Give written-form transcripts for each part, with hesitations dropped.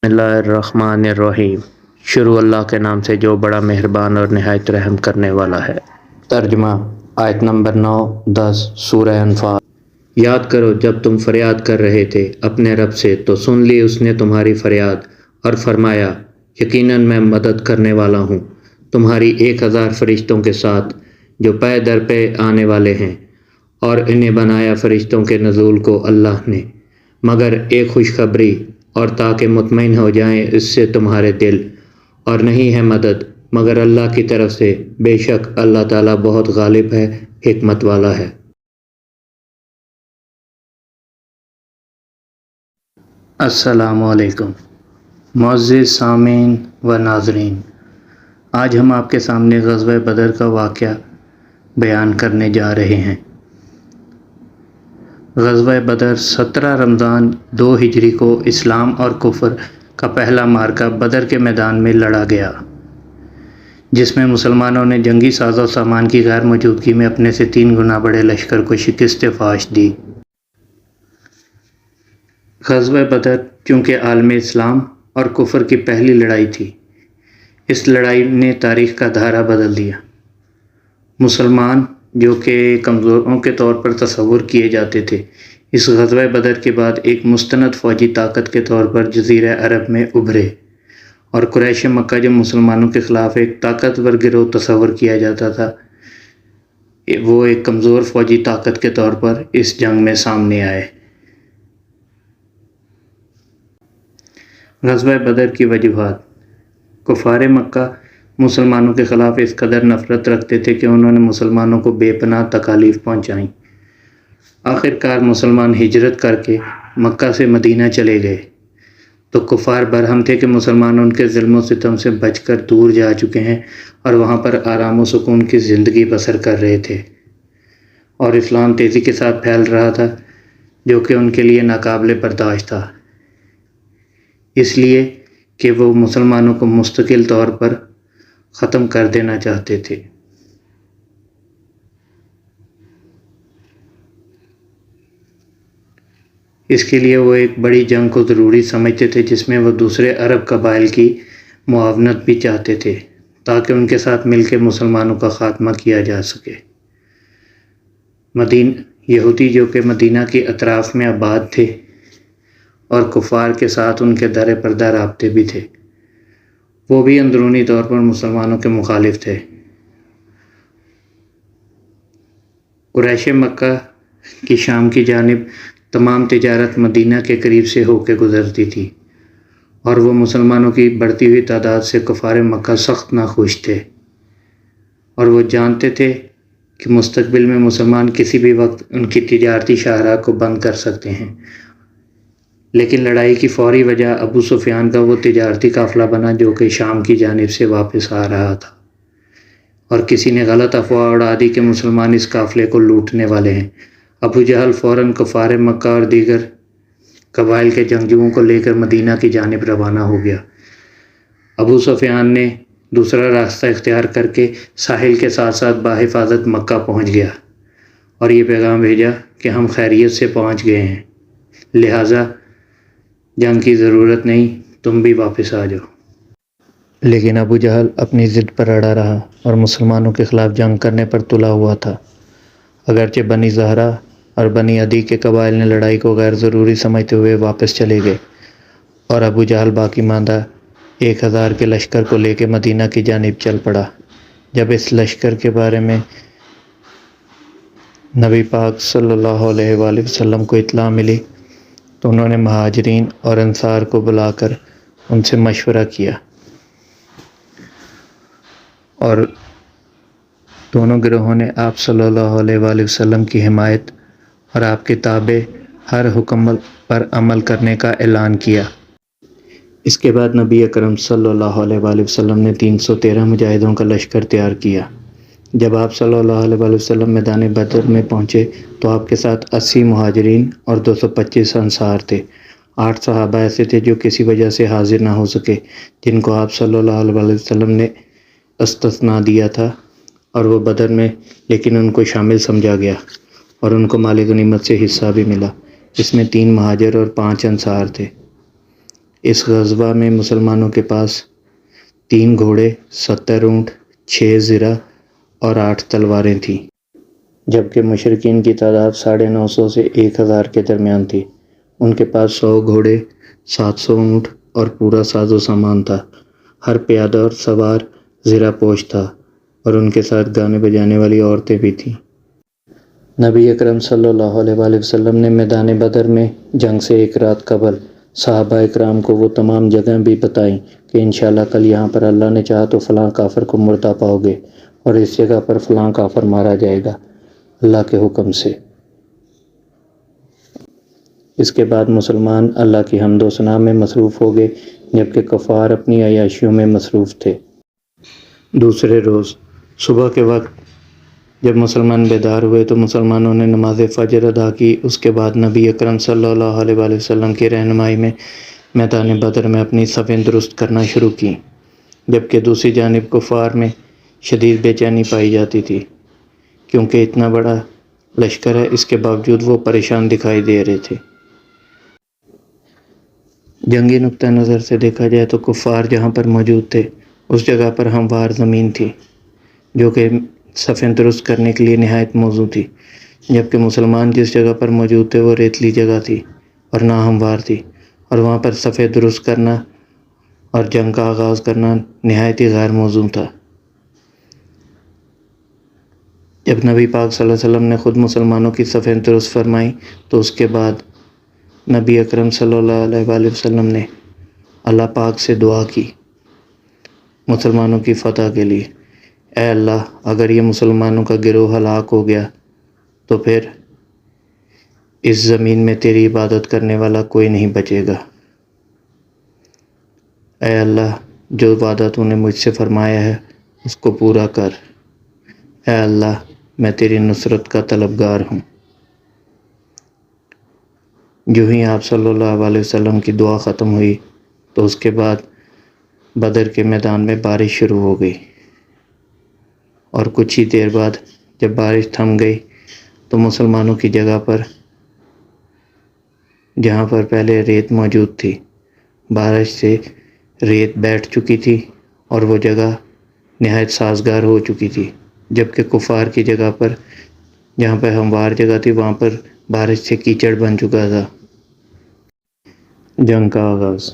بسم اللہ الرحمن الرحیم۔ شروع اللہ کے نام سے جو بڑا مہربان اور نہایت رحم کرنے والا ہے۔ ترجمہ آیت نمبر 9 10 سورہ انفال۔ یاد کرو جب تم فریاد کر رہے تھے اپنے رب سے تو سن لی اس نے تمہاری فریاد اور فرمایا یقیناً میں مدد کرنے والا ہوں تمہاری 1000 فرشتوں کے ساتھ جو پے در پے آنے والے ہیں، اور انہیں بنایا فرشتوں کے نزول کو اللہ نے مگر ایک خوشخبری اور تاکہ مطمئن ہو جائیں اس سے تمہارے دل، اور نہیں ہے مدد مگر اللہ کی طرف سے، بے شک اللہ تعالیٰ بہت غالب ہے، حکمت والا ہے۔ السلام علیکم معزز سامعین و ناظرین، آج ہم آپ کے سامنے غزوہ بدر کا واقعہ بیان کرنے جا رہے ہیں۔ غزوہ بدر 17 رمضان 2 ہجری کو اسلام اور کفر کا پہلا معرکہ بدر کے میدان میں لڑا گیا، جس میں مسلمانوں نے جنگی ساز و سامان کی غیر موجودگی میں اپنے سے 3 گنا بڑے لشکر کو شکست فاش دی۔ غزوہ بدر چونکہ عالم اسلام اور کفر کی پہلی لڑائی تھی، اس لڑائی نے تاریخ کا دھارا بدل دیا۔ مسلمان جو کہ کمزوروں کے طور پر تصور کیے جاتے تھے، اس غزوہ بدر کے بعد ایک مستند فوجی طاقت کے طور پر جزیرہ عرب میں ابھرے، اور قریش مکہ جو مسلمانوں کے خلاف ایک طاقتور گروہ تصور کیا جاتا تھا، وہ ایک کمزور فوجی طاقت کے طور پر اس جنگ میں سامنے آئے۔ غزوہ بدر کی وجوہات۔ کفار مکہ مسلمانوں کے خلاف اس قدر نفرت رکھتے تھے کہ انہوں نے مسلمانوں کو بے پناہ تکالیف پہنچائیں۔ آخر کار مسلمان ہجرت کر کے مکہ سے مدینہ چلے گئے تو کفار برہم تھے کہ مسلمان ان کے ظلم و ستم سے بچ کر دور جا چکے ہیں اور وہاں پر آرام و سکون کی زندگی بسر کر رہے تھے، اور اسلام تیزی کے ساتھ پھیل رہا تھا جو کہ ان کے لیے ناقابل برداشت تھا، اس لیے کہ وہ مسلمانوں کو مستقل طور پر ختم کر دینا چاہتے تھے۔ اس کے لیے وہ ایک بڑی جنگ کو ضروری سمجھتے تھے جس میں وہ دوسرے عرب قبائل کی معاونت بھی چاہتے تھے تاکہ ان کے ساتھ مل کے مسلمانوں کا خاتمہ کیا جا سکے۔ یہودی جو کہ مدینہ کے اطراف میں آباد تھے اور کفار کے ساتھ ان کے در پردہ رابطے بھی تھے، وہ بھی اندرونی طور پر مسلمانوں کے مخالف تھے۔ قریش مکہ کی شام کی جانب تمام تجارت مدینہ کے قریب سے ہو کے گزرتی تھی، اور وہ مسلمانوں کی بڑھتی ہوئی تعداد سے کفار مکہ سخت ناخوش تھے، اور وہ جانتے تھے کہ مستقبل میں مسلمان کسی بھی وقت ان کی تجارتی شاہراہ کو بند کر سکتے ہیں۔ لیکن لڑائی کی فوری وجہ ابو سفیان کا وہ تجارتی قافلہ بنا جو کہ شام کی جانب سے واپس آ رہا تھا، اور کسی نے غلط افواہ اڑا دی کہ مسلمان اس قافلے کو لوٹنے والے ہیں۔ ابو جہل فوراً کفار مکہ اور دیگر قبائل کے جنگجوؤں کو لے کر مدینہ کی جانب روانہ ہو گیا۔ ابو سفیان نے دوسرا راستہ اختیار کر کے ساحل کے ساتھ ساتھ بحفاظت مکہ پہنچ گیا اور یہ پیغام بھیجا کہ ہم خیریت سے پہنچ گئے ہیں، لہٰذا جنگ کی ضرورت نہیں، تم بھی واپس آ جاؤ۔ لیکن ابو جہل اپنی ضد پر اڑا رہا اور مسلمانوں کے خلاف جنگ کرنے پر تلا ہوا تھا۔ اگرچہ بنی زہرہ اور بنی عدی کے قبائل نے لڑائی کو غیر ضروری سمجھتے ہوئے واپس چلے گئے، اور ابو جہل باقی ماندہ 1000 کے لشکر کو لے کے مدینہ کی جانب چل پڑا۔ جب اس لشکر کے بارے میں نبی پاک صلی اللہ علیہ وآلہ وسلم کو اطلاع ملی تو انہوں نے مہاجرین اور انصار کو بلا کر ان سے مشورہ کیا، اور دونوں گروہوں نے آپ صلی اللہ علیہ وآلہ وسلم کی حمایت اور آپ کے تابع ہر حکم پر عمل کرنے کا اعلان کیا۔ اس کے بعد نبی اکرم صلی اللہ علیہ وآلہ وسلم نے 313 مجاہدوں کا لشکر تیار کیا۔ جب آپ صلی اللہ علیہ وآلہ وسلم میدان بدر میں پہنچے تو آپ کے ساتھ 80 مہاجرین اور 225 انصار تھے۔ 8 صحابہ ایسے تھے جو کسی وجہ سے حاضر نہ ہو سکے، جن کو آپ صلی اللہ علیہ وآلہ وسلم نے استثناء دیا تھا، اور وہ بدر میں لیکن ان کو شامل سمجھا گیا اور ان کو مال غنیمت سے حصہ بھی ملا۔ اس میں 3 مہاجر اور 5 انصار تھے۔ اس غزوہ میں مسلمانوں کے پاس 3 گھوڑے، 70 اونٹ، 6 زرہ اور 8 تلواریں تھیں، جبکہ مشرکین کی تعداد 950 سے 1000 کے درمیان تھی۔ ان کے پاس 100 گھوڑے، 700 اونٹ اور پورا ساز و سامان تھا۔ ہر پیادہ اور سوار زرہ پوش تھا اور ان کے ساتھ گانے بجانے والی عورتیں بھی تھیں۔ نبی اکرم صلی اللہ علیہ وآلہ وسلم نے میدان بدر میں جنگ سے ایک رات قبل صحابہ اکرام کو وہ تمام جگہیں بھی بتائیں کہ انشاءاللہ کل یہاں پر اللہ نے چاہا تو فلاں کافر کو مردہ پاؤ گے اور اس جگہ پر فلاں کافر مارا جائے گا اللہ کے حکم سے۔ اس کے بعد مسلمان اللہ کی حمد و ثنا میں مصروف ہو گئے، جبکہ کفار اپنی عیاشیوں میں مصروف تھے۔ دوسرے روز صبح کے وقت جب مسلمان بیدار ہوئے تو مسلمانوں نے نماز فجر ادا کی۔ اس کے بعد نبی اکرم صلی اللہ علیہ وآلہ وسلم کی رہنمائی میں میدان بدر میں اپنی صفیں درست کرنا شروع کیں، جبکہ دوسری جانب کفار میں شدید بے چینی پائی جاتی تھی، کیونکہ اتنا بڑا لشکر ہے، اس کے باوجود وہ پریشان دکھائی دے رہے تھے۔ جنگی نقطہ نظر سے دیکھا جائے تو کفار جہاں پر موجود تھے اس جگہ پر ہموار زمین تھی، جو کہ صفیں درست کرنے کے لیے نہایت موزوں تھی، جبکہ مسلمان جس جگہ پر موجود تھے وہ ریتلی جگہ تھی اور ناہموار تھی، اور وہاں پر صفیں درست کرنا اور جنگ کا آغاز کرنا نہایت ہی غیر موزوں تھا۔ جب نبی پاک صلی اللہ علیہ وسلم نے خود مسلمانوں کی صفیں درست فرمائیں تو اس کے بعد نبی اکرم صلی اللہ علیہ وآلہ وسلم نے اللہ پاک سے دعا کی مسلمانوں کی فتح کے لیے، اے اللہ اگر یہ مسلمانوں کا گروہ ہلاک ہو گیا تو پھر اس زمین میں تیری عبادت کرنے والا کوئی نہیں بچے گا۔ اے اللہ جو وعدہ تو نے مجھ سے فرمایا ہے اس کو پورا کر۔ اے اللہ میں تیری نصرت کا طلبگار ہوں۔ جو ہی آپ صلی اللہ علیہ وسلم کی دعا ختم ہوئی تو اس کے بعد بدر کے میدان میں بارش شروع ہو گئی، اور کچھ ہی دیر بعد جب بارش تھم گئی تو مسلمانوں کی جگہ پر جہاں پر پہلے ریت موجود تھی، بارش سے ریت بیٹھ چکی تھی اور وہ جگہ نہایت سازگار ہو چکی تھی، جبکہ کفار کی جگہ پر جہاں پہ ہموار جگہ تھی وہاں پر بارش سے کیچڑ بن چکا تھا۔ جنگ کا آغاز۔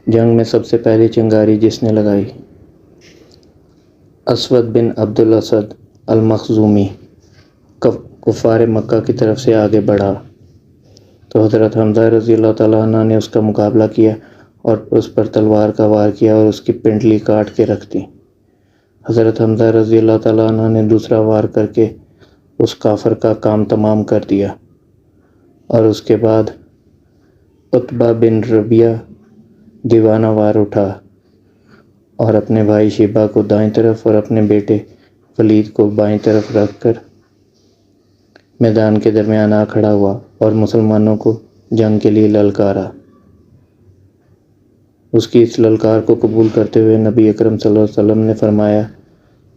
جنگ میں سب سے پہلی چنگاری جس نے لگائی، اسود بن عبد الاسد المخزومی کفار مکہ کی طرف سے آگے بڑھا تو حضرت حمزہ رضی اللہ تعالیٰ عنہ نے اس کا مقابلہ کیا اور اس پر تلوار کا وار کیا اور اس کی پنڈلی کاٹ کے رکھ دی۔ حضرت حمزہ رضی اللہ تعالیٰ عنہ نے دوسرا وار کر کے اس کافر کا کام تمام کر دیا، اور اس کے بعد عتبہ بن ربیعہ دیوانہ وار اٹھا اور اپنے بھائی شیبہ کو دائیں طرف اور اپنے بیٹے ولید کو بائیں طرف رکھ کر میدان کے درمیان آ کھڑا ہوا اور مسلمانوں کو جنگ کے لیے للکارا۔ اس کی اس للکار کو قبول کرتے ہوئے نبی اکرم صلی اللہ علیہ وسلم نے فرمایا،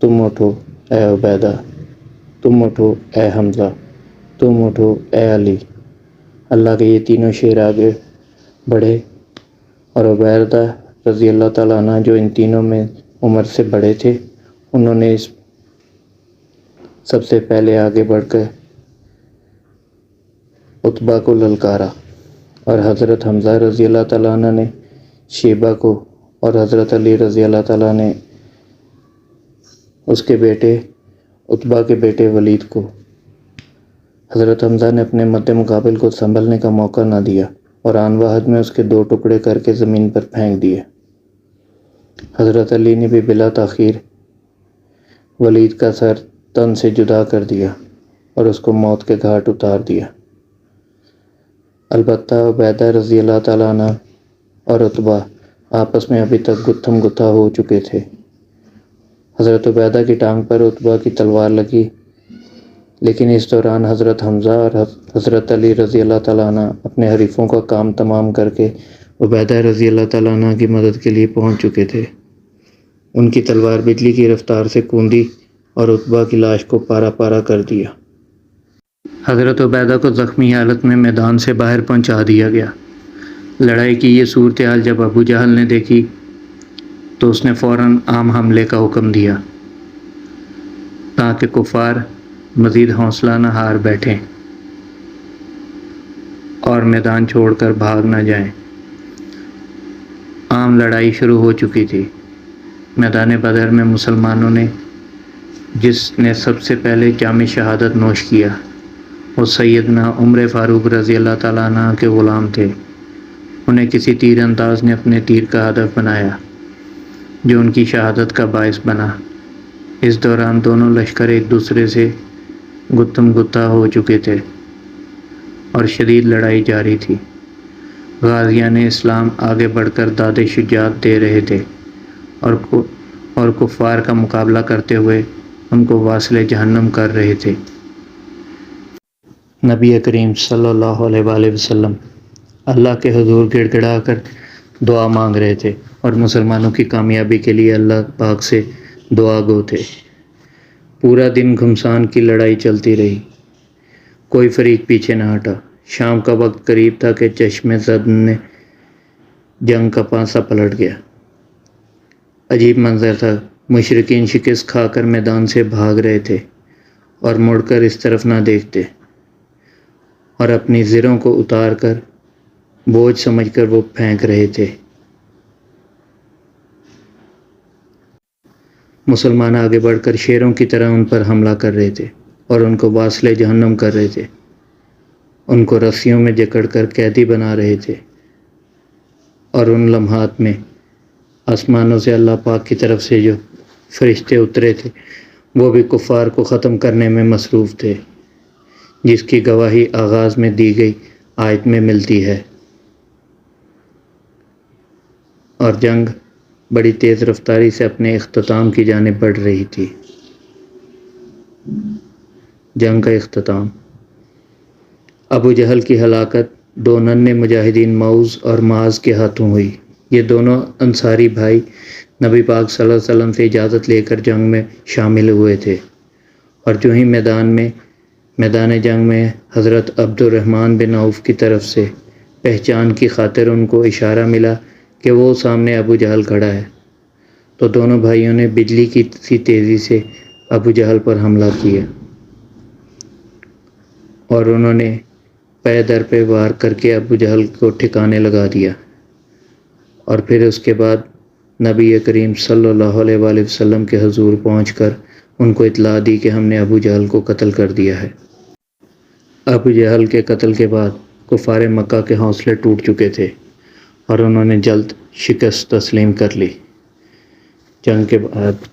تم اٹھو اے عبیدہ، تم اٹھو اے حمزہ، تم اٹھو اے علی۔ اللہ کے یہ تینوں شیر آگے بڑھے اور عبیدہ رضی اللہ تعالیٰ عنہ جو ان تینوں میں عمر سے بڑے تھے، انہوں نے سب سے پہلے آگے بڑھ کر عتبہ کو للکارا، اور حضرت حمزہ رضی اللہ تعالیٰ عنہ نے شیبہ کو اور حضرت علی رضی اللہ تعالیٰ نے اس کے بیٹے عتبہ کے بیٹے ولید کو۔ حضرت حمزہ نے اپنے مد مقابل کو سنبھلنے کا موقع نہ دیا اور آن واحد میں اس کے 2 ٹکڑے کر کے زمین پر پھینک دیے۔ حضرت علی نے بھی بلا تاخیر ولید کا سر تن سے جدا کر دیا اور اس کو موت کے گھاٹ اتار دیا۔ البتہ عبیدہ رضی اللہ تعالیٰ عنہ اور عتبہ آپس میں ابھی تک گتھم گتھا ہو چکے تھے۔ حضرت عبیدہ کی ٹانگ پر عتبہ کی تلوار لگی، لیکن اس دوران حضرت حمزہ اور حضرت علی رضی اللہ تعالیٰ عنہ اپنے حریفوں کا کام تمام کر کے عبیدہ رضی اللہ تعالیٰ عنہ کی مدد کے لیے پہنچ چکے تھے۔ ان کی تلوار بجلی کی رفتار سے کوندی اور عتبہ کی لاش کو پارا پارا کر دیا۔ حضرت عبیدہ کو زخمی حالت میں میدان سے باہر پہنچا دیا گیا۔ لڑائی کی یہ صورتحال جب ابو جہل نے دیکھی تو اس نے فوراً عام حملے کا حکم دیا تاکہ کفار مزید حوصلہ نہ ہار بیٹھیں اور میدان چھوڑ کر بھاگ نہ جائیں۔ عام لڑائی شروع ہو چکی تھی۔ میدان بدر میں مسلمانوں نے جس نے سب سے پہلے جام شہادت نوش کیا وہ سیدنا عمر فاروق رضی اللہ تعالیٰ عنہ کے غلام تھے۔ انہیں کسی تیر انداز نے اپنے تیر کا ہدف بنایا جو ان کی شہادت کا باعث بنا۔ اس دوران دونوں لشکر ایک دوسرے سے گتم گتہ ہو چکے تھے اور شدید لڑائی جاری تھی۔ غازیان اسلام آگے بڑھ کر داد شجاعت دے رہے تھے اور کفار کا مقابلہ کرتے ہوئے ان کو واصل جہنم کر رہے تھے۔ نبی کریم صلی اللہ علیہ وآلہ وسلم اللہ کے حضور گڑ گڑا کر دعا مانگ رہے تھے اور مسلمانوں کی کامیابی کے لیے اللہ پاک سے دعا گو تھے۔ پورا دن گھمسان کی لڑائی چلتی رہی، کوئی فریق پیچھے نہ ہٹا۔ شام کا وقت قریب تھا کہ چشم زد نے جنگ کا پانسا پلٹ گیا۔ عجیب منظر تھا، مشرکین شکست کھا کر میدان سے بھاگ رہے تھے اور مڑ کر اس طرف نہ دیکھتے، اور اپنی زروں کو اتار کر بوجھ سمجھ کر وہ پھینک رہے تھے۔ مسلمان آگے بڑھ کر شیروں کی طرح ان پر حملہ کر رہے تھے اور ان کو واصل جہنم کر رہے تھے۔ ان کو رسیوں میں جکڑ کر قیدی بنا رہے تھے، اور ان لمحات میں آسمانوں سے اللہ پاک کی طرف سے جو فرشتے اترے تھے وہ بھی کفار کو ختم کرنے میں مصروف تھے، جس کی گواہی آغاز میں دی گئی آیت میں ملتی ہے۔ اور جنگ بڑی تیز رفتاری سے اپنے اختتام کی جانب بڑھ رہی تھی۔ جنگ کا اختتام۔ ابو جہل کی ہلاکت دو ننھے مجاہدین معوذ اور معاذ کے ہاتھوں ہوئی۔ یہ دونوں انصاری بھائی نبی پاک صلی اللہ علیہ وسلم سے اجازت لے کر جنگ میں شامل ہوئے تھے، اور جو ہی میدان جنگ میں حضرت عبد الرحمن بن عوف کی طرف سے پہچان کی خاطر ان کو اشارہ ملا کہ وہ سامنے ابو جہل کھڑا ہے، تو دونوں بھائیوں نے بجلی کی سی تیزی سے ابو جہل پر حملہ کیا اور انہوں نے پے در پہ وار کر کے ابو جہل کو ٹھکانے لگا دیا، اور پھر اس کے بعد نبی کریم صلی اللہ علیہ وآلہ وسلم کے حضور پہنچ کر ان کو اطلاع دی کہ ہم نے ابو جہل کو قتل کر دیا ہے۔ ابو جہل کے قتل کے بعد کفار مکہ کے حوصلے ٹوٹ چکے تھے اور انہوں نے جلد شکست تسلیم کر لی۔ جنگ کے بعد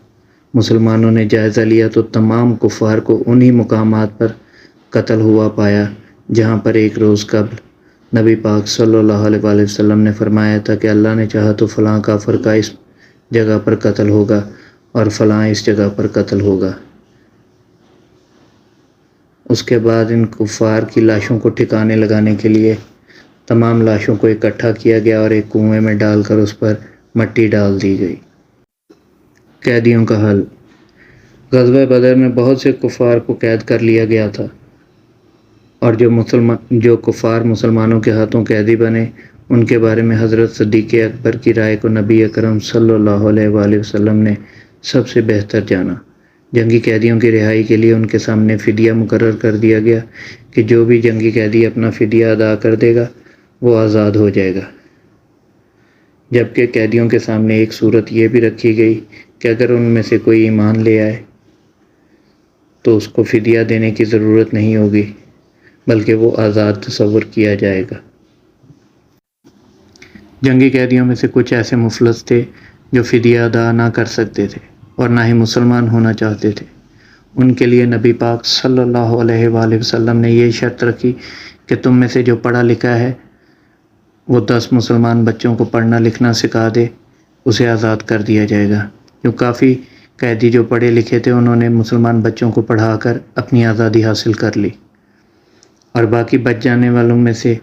مسلمانوں نے جائزہ لیا تو تمام کفار کو انہی مقامات پر قتل ہوا پایا جہاں پر ایک روز قبل نبی پاک صلی اللہ علیہ وآلہ وسلم نے فرمایا تھا کہ اللہ نے چاہا تو فلاں کافر کا اس جگہ پر قتل ہوگا اور فلاں اس جگہ پر قتل ہوگا۔ اس کے بعد ان کفار کی لاشوں کو ٹھکانے لگانے کے لیے تمام لاشوں کو اکٹھا کیا گیا اور ایک کنویں میں ڈال کر اس پر مٹی ڈال دی گئی۔ قیدیوں کا حل۔ غزوہ بدر میں بہت سے کفار کو قید کر لیا گیا تھا، اور جو کفار مسلمانوں کے ہاتھوں قیدی بنے ان کے بارے میں حضرت صدیق اکبر کی رائے کو نبی اکرم صلی اللہ علیہ وآلہ وسلم نے سب سے بہتر جانا۔ جنگی قیدیوں کی رہائی کے لیے ان کے سامنے فدیہ مقرر کر دیا گیا کہ جو بھی جنگی قیدی اپنا فدیہ ادا کر دے گا وہ آزاد ہو جائے گا، جبکہ قیدیوں کے سامنے ایک صورت یہ بھی رکھی گئی کہ اگر ان میں سے کوئی ایمان لے آئے تو اس کو فدیہ دینے کی ضرورت نہیں ہوگی، بلکہ وہ آزاد تصور کیا جائے گا۔ جنگی قیدیوں میں سے کچھ ایسے مفلس تھے جو فدیہ ادا نہ کر سکتے تھے اور نہ ہی مسلمان ہونا چاہتے تھے۔ ان کے لیے نبی پاک صلی اللہ علیہ وآلہ وسلم نے یہ شرط رکھی کہ تم میں سے جو پڑھا لکھا ہے وہ 10 مسلمان بچوں کو پڑھنا لکھنا سکھا دے، اسے آزاد کر دیا جائے گا۔ جو کافی قیدی جو پڑھے لکھے تھے انہوں نے مسلمان بچوں کو پڑھا کر اپنی آزادی حاصل کر لی، اور باقی بچ جانے والوں میں سے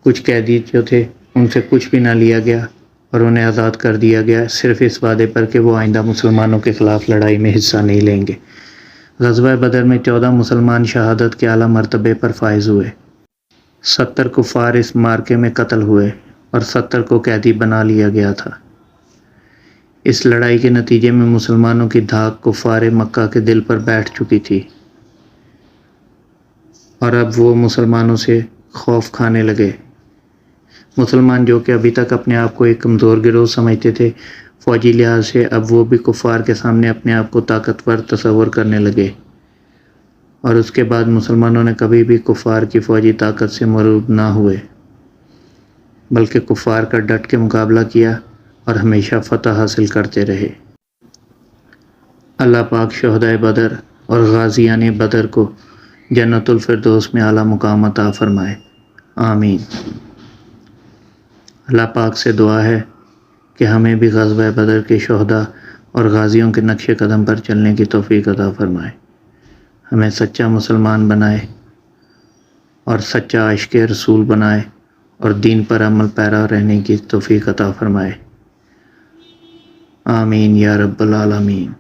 کچھ قیدی جو تھے ان سے کچھ بھی نہ لیا گیا اور انہیں آزاد کر دیا گیا، صرف اس وعدے پر کہ وہ آئندہ مسلمانوں کے خلاف لڑائی میں حصہ نہیں لیں گے۔ غزوہ بدر میں 14 مسلمان شہادت کے اعلیٰ مرتبے پر فائز ہوئے۔ 70 کفار اس معرکے میں قتل ہوئے اور 70 کو قیدی بنا لیا گیا تھا۔ اس لڑائی کے نتیجے میں مسلمانوں کی دھاک کفار مکہ کے دل پر بیٹھ چکی تھی، اور اب وہ مسلمانوں سے خوف کھانے لگے۔ مسلمان جو کہ ابھی تک اپنے آپ کو ایک کمزور گروہ سمجھتے تھے، فوجی لحاظ سے اب وہ بھی کفار کے سامنے اپنے آپ کو طاقتور تصور کرنے لگے، اور اس کے بعد مسلمانوں نے کبھی بھی کفار کی فوجی طاقت سے مرعوب نہ ہوئے، بلکہ کفار کا ڈٹ کے مقابلہ کیا اور ہمیشہ فتح حاصل کرتے رہے۔ اللہ پاک شہدائے بدر اور غازیان بدر کو جنت الفردوس میں اعلیٰ مقام عطا فرمائے، آمین۔ اللہ پاک سے دعا ہے کہ ہمیں بھی غزوہ بدر کے شہداء اور غازیوں کے نقش قدم پر چلنے کی توفیق عطا فرمائے، ہمیں سچا مسلمان بنائے اور سچا عاشق رسول بنائے، اور دین پر عمل پیرا رہنے کی توفیق عطا فرمائے، آمین یا رب العالمین۔